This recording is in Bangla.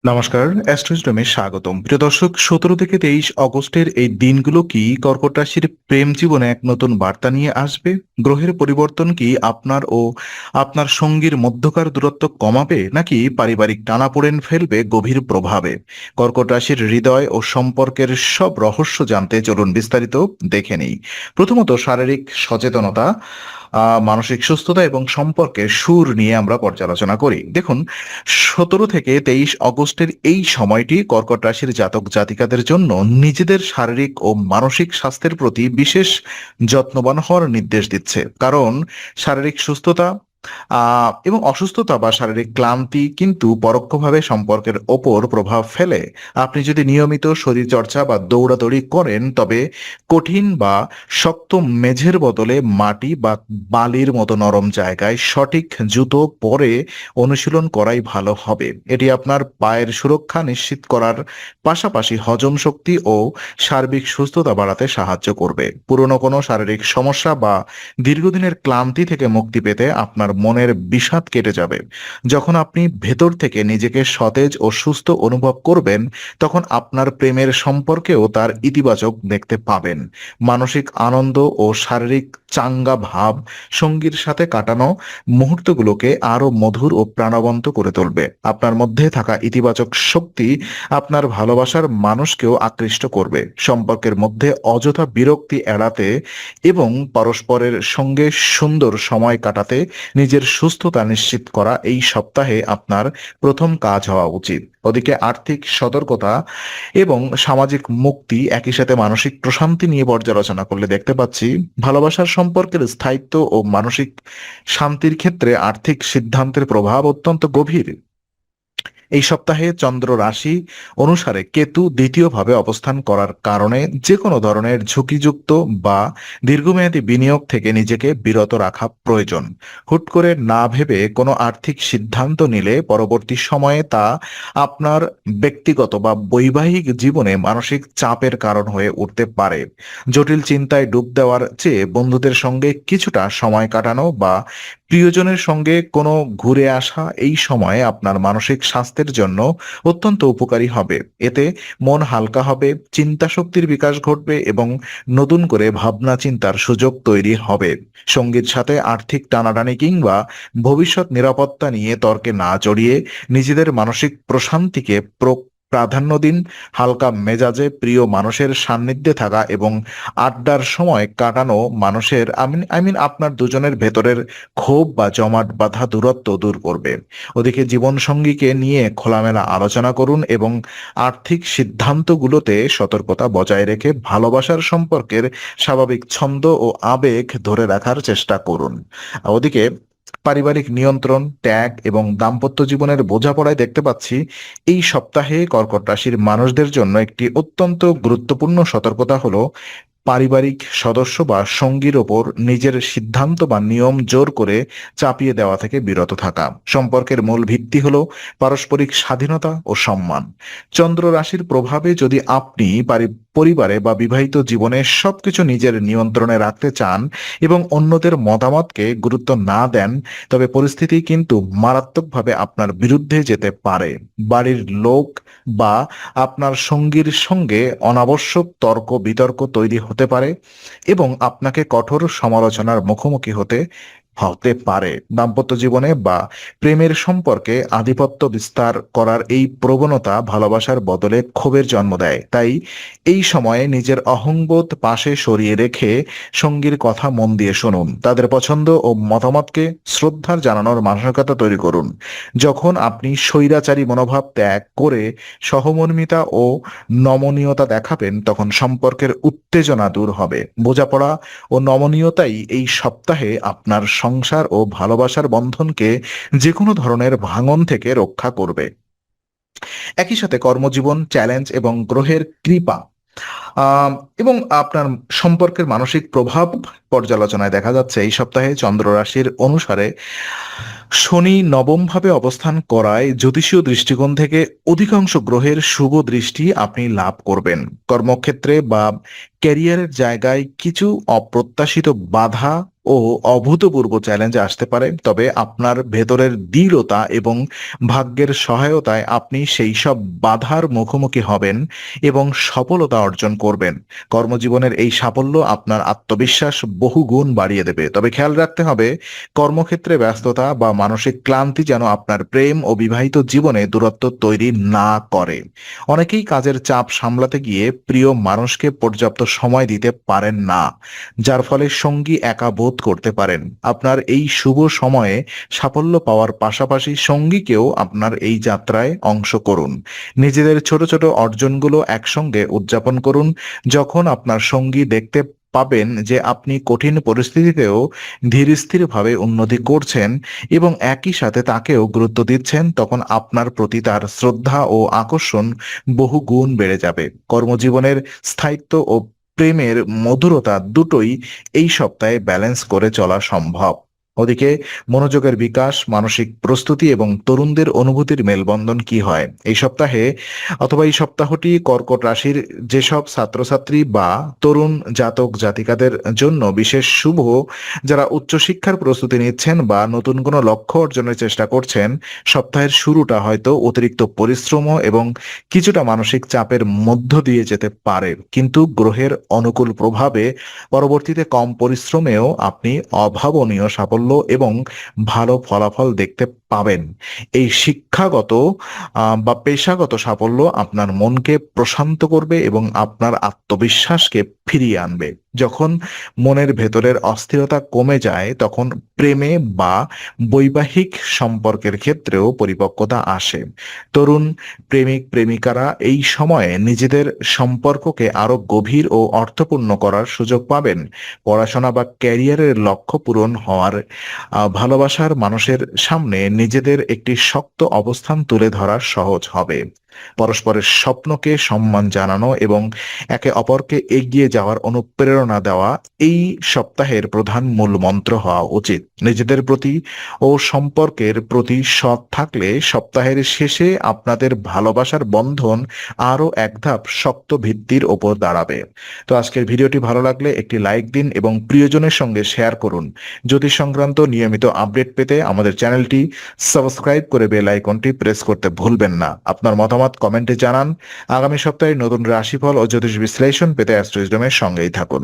নমস্কার, অ্যাস্ট্রোইজডমে স্বাগতম। প্রিয় দর্শক, ১৭ থেকে ২৩ অগস্টের এই দিনগুলো কি কর্কট রাশির প্রেম জীবনে এক নতুন বার্তা নিয়ে আসবে? গ্রহের পরিবর্তন কি আপনার ও আপনার সঙ্গীর মধ্যকার দূরত্ব কমাবে, নাকি পারিবারিক টানাপোড়েন ফেলবে গভীর প্রভাবে? কর্কট রাশির হৃদয় ও সম্পর্কের সব রহস্য জানতে চলুন বিস্তারিত দেখে নেই। প্রথমত, শারীরিক সচেতনতা, মানসিক সুস্থতা এবং সম্পর্কের সুর নিয়ে আমরা পর্যালোচনা করি। দেখুন, ১৭ থেকে ২৩ অগস্টের এই সময়টি কর্কট রাশির জাতক জাতিকাদের জন্য নিজেদের শারীরিক ও মানসিক স্বাস্থ্যের প্রতি বিশেষ যত্নবান হওয়ার নির্দেশ দিচ্ছে। কারণ শারীরিক সুস্থতা এবং অসুস্থতা বা শারীরিক ক্লান্তি কিন্তু পরোক্ষভাবে সম্পর্কের ওপর প্রভাব ফেলে। আপনি যদি নিয়মিত শরীরচর্চা বা দৌড়াদৌড়ি করেন, তবে কঠিন বা শক্ত মেঝের বদলে মাটি বা বালির মতো নরম জায়গায় সঠিক জুতো পরে অনুশীলন করাই ভালো হবে। এটি আপনার পায়ের সুরক্ষা নিশ্চিত করার পাশাপাশি হজম শক্তি ও সার্বিক সুস্থতা বাড়াতে সাহায্য করবে। পুরনো কোনো শারীরিক সমস্যা বা দীর্ঘদিনের ক্লান্তি থেকে মুক্তি পেতে আপনার মনের বিষাদ কেটে যাবে। যখন আপনি ভেতর থেকে নিজেকে সতেজ ও সুস্থ অনুভব করবেন, তখন আপনার প্রেমের সম্পর্কেও তার ইতিবাচক দেখতে পাবেন। মানসিক আনন্দ ও শারীরিক চাঙ্গা ভাব সঙ্গীর সাথে কাটানো মুহূর্তগুলোকে আরো মধুর ও প্রাণবন্ত করে তুলবে। আপনার মধ্যে থাকা ইতিবাচক শক্তি আপনার ভালোবাসার মানুষকেও আকৃষ্ট করবে। সম্পর্কের মধ্যে অযথা বিরক্তি এড়াতে এবং পরস্পরের সঙ্গে সুন্দর সময় কাটাতে নিজের সুস্থতা নিশ্চিত করা এই সপ্তাহে আপনার প্রথম কাজ হওয়া উচিত। ওদিকে আর্থিক সতর্কতা এবং সামাজিক মুক্তি একই সাথে মানসিক প্রশান্তি নিয়ে পর্যালোচনা করলে দেখতে পাচ্ছি, ভালোবাসার সম্পর্কের স্থায়িত্ব ও মানসিক শান্তির ক্ষেত্রে আর্থিক সিদ্ধান্তের প্রভাব অত্যন্ত গভীর। এই সপ্তাহে চন্দ্র রাশি অনুসারে কেতু দ্বিতীয়ভাবে অবস্থান করার কারণে যে কোনো ধরনের ঝুঁকিযুক্ত বা দীর্ঘমেয়াদী বিনিয়োগ থেকে নিজেকে বিরত রাখা প্রয়োজন। হুট করে না ভেবে কোনো আর্থিক সিদ্ধান্ত নিলে পরবর্তী সময়ে তা আপনার ব্যক্তিগত বা বৈবাহিক জীবনে মানসিক চাপের কারণ হয়ে উঠতে পারে। জটিল চিন্তায় ডুব দেওয়ার চেয়ে বন্ধুদের সঙ্গে কিছুটা সময় কাটানো বা প্রিয়জনের সঙ্গে কোনো ঘুরে আসা এই সময়ে আপনার মানসিক স্বাস্থ্যের জন্য অত্যন্ত উপকারী হবে। এতে মন হালকা হবে, চিন্তা শক্তির বিকাশ ঘটবে এবং নতুন করে ভাবনা চিন্তার সুযোগ তৈরি হবে। সঙ্গীর সাথে আর্থিক টানাটানি কিংবা ভবিষ্যৎ নিরাপত্তা নিয়ে তর্কে না জড়িয়ে নিজেদের মানসিক প্রশান্তিকে প্রাধান্য দিন। হালকা মেজাজে প্রিয় মানুষের সান্নিধ্যে থাকা এবং আড্ডার সময় কাটানো মানুষের আপনার দুজনের ভেতরের ক্ষোভ বা জমাট বাঁধা দূরত্ব দূর করবে। ওদিকে জীবন সঙ্গীকে নিয়ে খোলামেলা আলোচনা করুন এবং আর্থিক সিদ্ধান্তগুলোতে সতর্কতা বজায় রেখে ভালোবাসার সম্পর্কের স্বাভাবিক ছন্দ ও আবেগ ধরে রাখার চেষ্টা করুন। ওদিকে পারিবারিক নিয়ন্ত্রণ, ত্যাগ এবং দাম্পত্য জীবনের বোঝাপড়ায় দেখতে পাচ্ছি, এই সপ্তাহে কর্কট রাশির মানুষদের জন্য একটি অত্যন্ত গুরুত্বপূর্ণ সতর্কতা হলো পারিবারিক সদস্য বা সঙ্গীর ওপর নিজের সিদ্ধান্ত বা নিয়ম জোর করে চাপিয়ে দেওয়া থেকে বিরত থাকা। সম্পর্কের মূল ভিত্তি হলো পারস্পরিক স্বাধীনতা ও সম্মান। চন্দ্র রাশির প্রভাবে যদি আপনি পরিবারে বা বিবাহিত জীবনে সবকিছু নিজের নিয়ন্ত্রণে রাখতে চান এবং অন্যদের মতামতকে গুরুত্ব না দেন, তবে পরিস্থিতি কিন্তু মারাত্মকভাবে আপনার বিরুদ্ধে যেতে পারে। বাড়ির লোক বা আপনার সঙ্গীর সঙ্গে অনাবশ্যক তর্ক বিতর্ক তৈরি হতে পারে এবং আপনাকে কঠোর সমালোচনার মুখোমুখি হতে হতে পারে। দাম্পত্য জীবনে বা প্রেমের সম্পর্কে আধিপত্য বিস্তার করার এই প্রবণতা ভালোবাসার বদলে ক্ষোভের জন্ম দেয়। তাই এই সময়ে নিজের অহংবোধ পাশে সরিয়ে রেখে সঙ্গীর কথা মন দিয়ে শুনুন। তাদের পছন্দ ও মতামতকে শ্রদ্ধার জানানোর মানসিকতা তৈরি করুন। যখন আপনি স্বৈরাচারী মনোভাব ত্যাগ করে সহমর্মিতা ও নমনীয়তা দেখাবেন, তখন সম্পর্কের উত্তেজনা দূর হবে। বোঝাপড়া ও নমনীয়তাই এই সপ্তাহে আপনার সংসার ও ভালোবাসার বন্ধনকে যে কোনো ধরনের ভাঙন থেকে রক্ষা করবে। একই সাথে কর্মজীবন, চ্যালেঞ্জ এবং গ্রহের কৃপা আম এবং আপনার সম্পর্কের মানসিক প্রভাব পর্যালোচনায় দেখা যাচ্ছে এই সপ্তাহে চন্দ্র রাশির অনুসারে শনি নবমভাবে অবস্থান করায় জ্যোতিষীয় দৃষ্টিকোণ থেকে অধিকাংশ গ্রহের শুভ দৃষ্টি আপনি লাভ করবেন। কর্মক্ষেত্রে বা ক্যারিয়ারের জায়গায় কিছু অপ্রত্যাশিত বাধা ও অভূতপূর্ব চ্যালেঞ্জ আসতে পারে, তবে আপনার ভেতরের দৃঢ়তা এবং ভাগ্যের সহায়তায় আপনি সেই সব বাধার মুখোমুখি হবেন এবং সফলতা অর্জন করবেন। কর্মজীবনের এই সাফল্য আপনার আত্মবিশ্বাস বহুগুণ বাড়িয়ে দেবে, তবে খেয়াল রাখতে হবে কর্মক্ষেত্রে ব্যস্ততা বা মানসিক ক্লান্তি যেন আপনার প্রেম ও বিবাহিত জীবনে দূরত্ব তৈরি না করে। অনেকেই কাজের চাপ সামলাতে গিয়ে প্রিয় মানুষকে পর্যাপ্ত সময় দিতে পারেন না, যার ফলে সঙ্গী একা বোধ করতে পারেন। আপনার এই শুভ সময়ে সাফল্য পাওয়ার পাশাপাশি সঙ্গীকেও আপনার এই যাত্রায় অংশ করুন। নিজেদের ছোট ছোট অর্জনগুলো একসঙ্গে উদযাপন করুন। যখন আপনার সঙ্গী দেখতে পাবেন যে আপনি কঠিন পরিস্থিতিতেও ধীরস্থিরভাবে উন্নতি করছেন এবং একই সাথে তাকেও গুরুত্ব দিচ্ছেন, তখন আপনার প্রতি তার শ্রদ্ধা ও আকর্ষণ বহু গুণ বেড়ে যাবে। কর্মজীবনের স্থায়িত্ব ও প্রেমের মধুরতা দুটোই এই সপ্তাহে ব্যালেন্স করে চলা সম্ভব। ওদিকে মনোযোগের বিকাশ, মানসিক প্রস্তুতি এবং তরুণদের অনুভূতির মেলবন্ধন কি হয় এই সপ্তাহে, অথবা এই সপ্তাহটি কর্কট রাশির যেসব ছাত্রছাত্রী বা তরুণ জাতক জাতিকাদের জন্য বিশেষ শুভ, যারা উচ্চশিক্ষার প্রস্তুতি নিচ্ছেন বা নতুন কোনো লক্ষ্য অর্জনের চেষ্টা করছেন। সপ্তাহের শুরুটা হয়তো অতিরিক্ত পরিশ্রম এবং কিছুটা মানসিক চাপের মধ্য দিয়ে যেতে পারে, কিন্তু গ্রহের অনুকূল প্রভাবে পরবর্তীতে কম পরিশ্রমেও আপনি অভাবনীয় সাফল্য এবং ভালো ফলাফল দেখতে পাবেন। এই শিক্ষাগত বা পেশাগত সাফল্য আপনার মনকে প্রশান্ত করবে এবং আপনার আত্মবিশ্বাসকে ফিরিয়ে আনবে। যখন মনের ভেতরের অস্থিরতা কমে যায় তখন প্রেমে বা বৈবাহিক সম্পর্কের ক্ষেত্রেও পরিপক্কতা আসে। তরুণ প্রেমিক প্রেমিকারা এই সময়ে নিজেদের সম্পর্ককে আরো গভীর ও অর্থপূর্ণ করার সুযোগ পাবেন। পড়াশোনা বা ক্যারিয়ারের লক্ষ্য পূরণ হওয়ার ভালোবাসার মানুষের সামনে নিজেদের একটি শক্ত অবস্থান তুলে ধরা সহজ হবে। পরস্পরের স্বপ্নকে সম্মান জানানো এবং একে অপরকে এগিয়ে যাওয়ার অনুপ্রেরণা দেওয়া এই সপ্তাহের প্রধান মূল মন্ত্র হওয়া উচিত। নিজেদের প্রতি ও সম্পর্কের প্রতি সৎ থাকলে সপ্তাহের শেষে আপনাদের ভালোবাসার বন্ধন আরো এক ধাপ শক্ত ভিত্তির ওপর দাঁড়াবে। তো আজকের ভিডিওটি ভালো লাগলে একটি লাইক দিন এবং প্রিয়জনের সঙ্গে শেয়ার করুন। জ্যোতিষ সংক্রান্ত নিয়মিত আপডেট পেতে আমাদের চ্যানেলটি সাবস্ক্রাইব করে বেল আইকনটি প্রেস করতে ভুলবেন না। আপনার মতামত কমেন্টে জানান। আগামী সপ্তাহে নতুন রাশিফল ও জ্যোতিষ বিশ্লেষণ পেতে অ্যাস্ট্রো উইজডমের সঙ্গেই থাকুন।